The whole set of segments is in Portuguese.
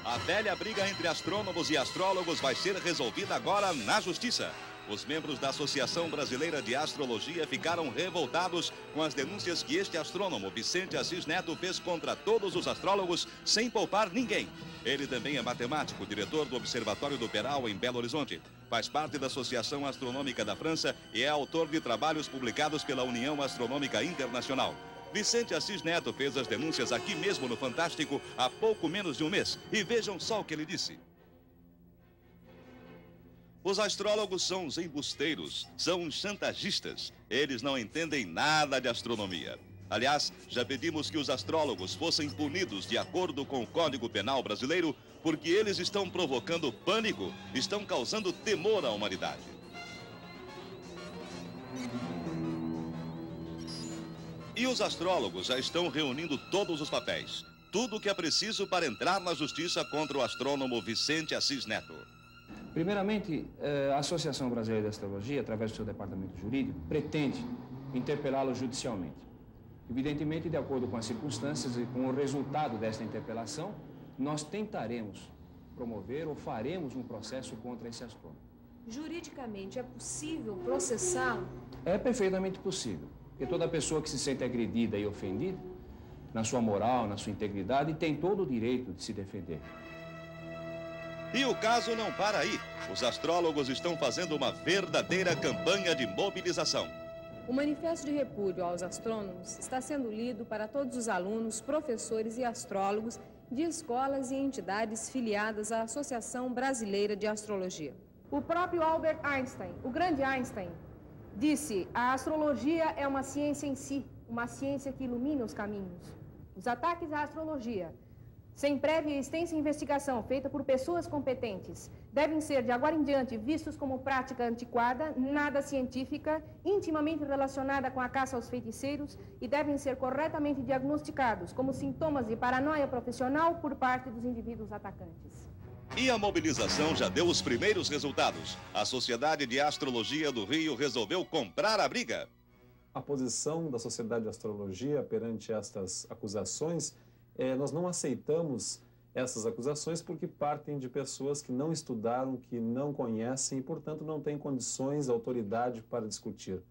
A velha briga entre astrônomos e astrólogos vai ser resolvida agora na Justiça. Os membros da Associação Brasileira de Astrologia ficaram revoltados com as denúncias que este astrônomo, Vicente Assis Neto, fez contra todos os astrólogos sem poupar ninguém. Ele também é matemático, diretor do Observatório do Peral, em Belo Horizonte. Faz parte da Associação Astronômica da França e é autor de trabalhos publicados pela União Astronômica Internacional. Vicente Assis Neto fez as denúncias aqui mesmo no Fantástico há pouco menos de um mês. E vejam só o que ele disse. Os astrólogos são os embusteiros, são os chantagistas. Eles não entendem nada de astronomia. Aliás, já pedimos que os astrólogos fossem punidos de acordo com o Código Penal brasileiro, porque eles estão provocando pânico, estão causando temor à humanidade. E os astrólogos já estão reunindo todos os papéis. Tudo o que é preciso para entrar na justiça contra o astrônomo Vicente Assis Neto. Primeiramente, a Associação Brasileira de Astrologia, através do seu departamento jurídico, pretende interpelá-lo judicialmente. Evidentemente, de acordo com as circunstâncias e com o resultado desta interpelação, nós tentaremos promover ou faremos um processo contra esse astrônomo. Juridicamente, é possível processá-lo? É perfeitamente possível, porque toda pessoa que se sente agredida e ofendida, na sua moral, na sua integridade, tem todo o direito de se defender. E o caso não para aí. Os astrólogos estão fazendo uma verdadeira campanha de mobilização. O manifesto de repúdio aos astrônomos está sendo lido para todos os alunos, professores e astrólogos de escolas e entidades filiadas à Associação Brasileira de Astrologia. O próprio Albert Einstein, o grande Einstein, disse: a astrologia é uma ciência em si, uma ciência que ilumina os caminhos. Os ataques à astrologia, sem prévia e extensa investigação feita por pessoas competentes, devem ser, de agora em diante, vistos como prática antiquada, nada científica, intimamente relacionada com a caça aos feiticeiros e devem ser corretamente diagnosticados como sintomas de paranoia profissional por parte dos indivíduos atacantes. E a mobilização já deu os primeiros resultados. A Sociedade de Astrologia do Rio resolveu comprar a briga. A posição da Sociedade de Astrologia perante estas acusações nós não aceitamos essas acusações porque partem de pessoas que não estudaram, que não conhecem e, portanto, não têm condições, autoridade para discutir.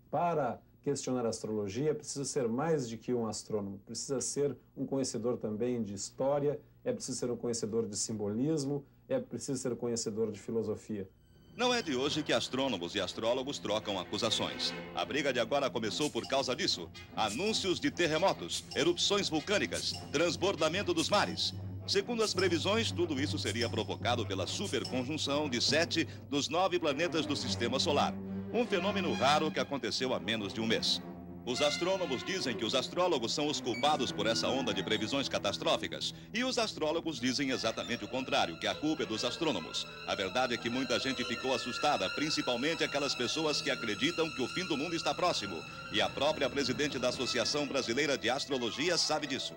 Para questionar a astrologia, é preciso ser mais de que um astrônomo, precisa ser um conhecedor também de história, é preciso ser um conhecedor de simbolismo, é preciso ser um conhecedor de filosofia. Não é de hoje que astrônomos e astrólogos trocam acusações. A briga de agora começou por causa disso. Anúncios de terremotos, erupções vulcânicas, transbordamento dos mares. Segundo as previsões, tudo isso seria provocado pela superconjunção de 7 dos 9 planetas do Sistema Solar. Um fenômeno raro que aconteceu há menos de um mês. Os astrônomos dizem que os astrólogos são os culpados por essa onda de previsões catastróficas. E os astrólogos dizem exatamente o contrário, que a culpa é dos astrônomos. A verdade é que muita gente ficou assustada, principalmente aquelas pessoas que acreditam que o fim do mundo está próximo. E a própria presidente da Associação Brasileira de Astrologia sabe disso.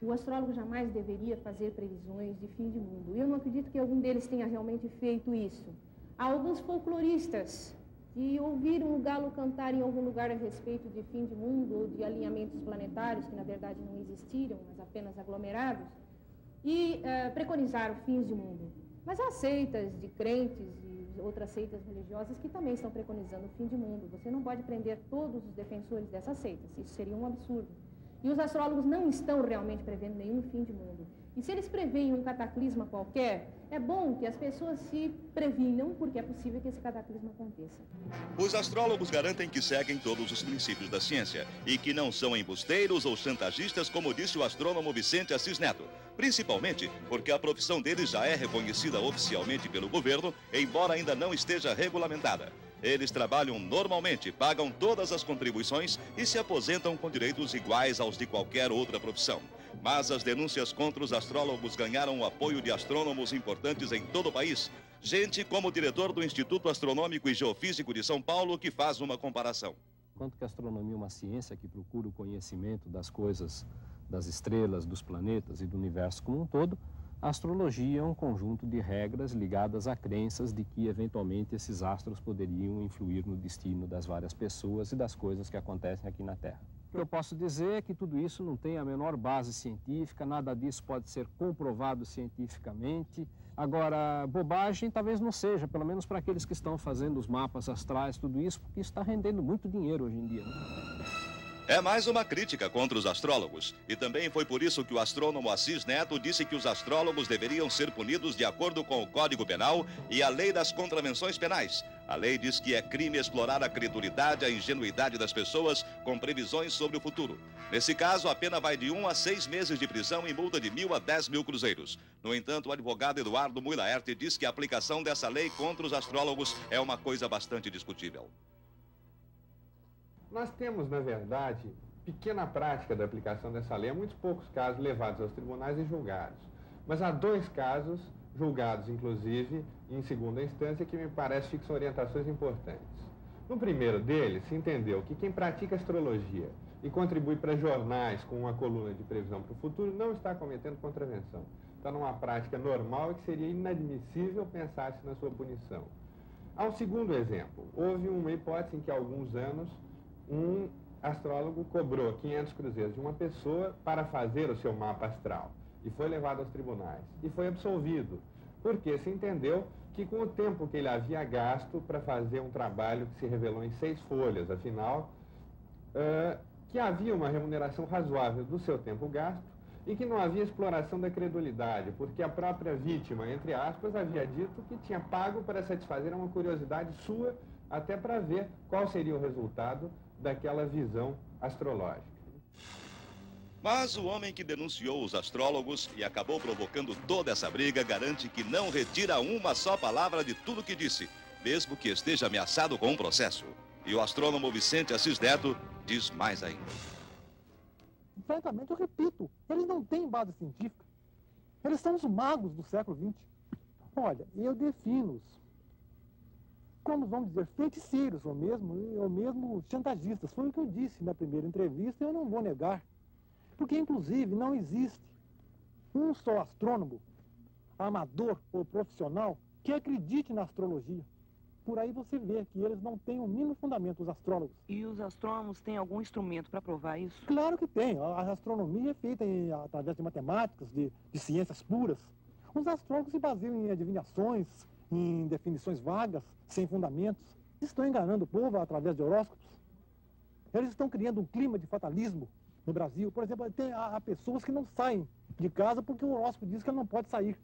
O astrólogo jamais deveria fazer previsões de fim de mundo. Eu não acredito que algum deles tenha realmente feito isso. Há alguns folcloristas que ouviram o galo cantar em algum lugar a respeito de fim de mundo ou de alinhamentos planetários, que na verdade não existiram, mas apenas aglomerados, e preconizaram fins de mundo. Mas há seitas de crentes e outras seitas religiosas que também estão preconizando o fim de mundo. Você não pode prender todos os defensores dessas seitas, isso seria um absurdo. E os astrólogos não estão realmente prevendo nenhum fim de mundo. E se eles preveem um cataclisma qualquer, é bom que as pessoas se previnam, porque é possível que esse cataclisma aconteça. Os astrólogos garantem que seguem todos os princípios da ciência e que não são embusteiros ou chantagistas, como disse o astrônomo Vicente Assis Neto. Principalmente porque a profissão deles já é reconhecida oficialmente pelo governo, embora ainda não esteja regulamentada. Eles trabalham normalmente, pagam todas as contribuições e se aposentam com direitos iguais aos de qualquer outra profissão. Mas as denúncias contra os astrólogos ganharam o apoio de astrônomos importantes em todo o país. Gente como o diretor do Instituto Astronômico e Geofísico de São Paulo, que faz uma comparação. Enquanto que a astronomia é uma ciência que procura o conhecimento das coisas, das estrelas, dos planetas e do universo como um todo, a astrologia é um conjunto de regras ligadas a crenças de que, eventualmente, esses astros poderiam influir no destino das várias pessoas e das coisas que acontecem aqui na Terra. que eu posso dizer é que tudo isso não tem a menor base científica, nada disso pode ser comprovado cientificamente. Agora, bobagem talvez não seja, pelo menos para aqueles que estão fazendo os mapas astrais, tudo isso, porque isso está rendendo muito dinheiro hoje em dia, né? É mais uma crítica contra os astrólogos. E também foi por isso que o astrônomo Assis Neto disse que os astrólogos deveriam ser punidos de acordo com o Código Penal e a Lei das Contravenções Penais. A lei diz que é crime explorar a credulidade, a ingenuidade das pessoas com previsões sobre o futuro. Nesse caso, a pena vai de 1 a 6 meses de prisão e multa de 1.000 a 10 mil cruzeiros. No entanto, o advogado Eduardo Mui-Laerte diz que a aplicação dessa lei contra os astrólogos é uma coisa bastante discutível. Nós temos, na verdade, pequena prática da aplicação dessa lei. Há muitos poucos casos levados aos tribunais e julgados. Mas há 2 casos, julgados inclusive em segunda instância, que me parece fixam orientações importantes. No primeiro deles, se entendeu que quem pratica astrologia e contribui para jornais com uma coluna de previsão para o futuro não está cometendo contravenção. Está numa prática normal e que seria inadmissível pensar-se na sua punição. Há um segundo exemplo. Houve uma hipótese em que há alguns anos um astrólogo cobrou 500 cruzeiros de uma pessoa para fazer o seu mapa astral e foi levado aos tribunais e foi absolvido, porque se entendeu que com o tempo que ele havia gasto para fazer um trabalho que se revelou em 6 folhas, afinal, que havia uma remuneração razoável do seu tempo gasto e que não havia exploração da credulidade, porque a própria vítima, entre aspas, havia dito que tinha pago para satisfazer uma curiosidade sua, até para ver qual seria o resultado daquela visão astrológica. Mas o homem que denunciou os astrólogos e acabou provocando toda essa briga garante que não retira uma só palavra de tudo que disse, mesmo que esteja ameaçado com um processo. E o astrônomo Vicente Assis Neto diz mais ainda. Francamente, eu repito, eles não têm base científica. Eles são os magos do século XX. Olha, eu defino-os como, vamos dizer, feiticeiros ou mesmo chantagistas. Foi o que eu disse na primeira entrevista e eu não vou negar. Porque, inclusive, não existe um só astrônomo, amador ou profissional, que acredite na astrologia. Por aí você vê que eles não têm o mínimo fundamento, os astrólogos. E os astrônomos têm algum instrumento para provar isso? Claro que tem. A astronomia é feita através de matemáticas, de ciências puras. Os astrólogos se baseiam em adivinhações, em definições vagas, sem fundamentos. Eles estão enganando o povo através de horóscopos. Eles estão criando um clima de fatalismo no Brasil. Por exemplo, há pessoas que não saem de casa porque o horóscopo diz que ela não pode sair.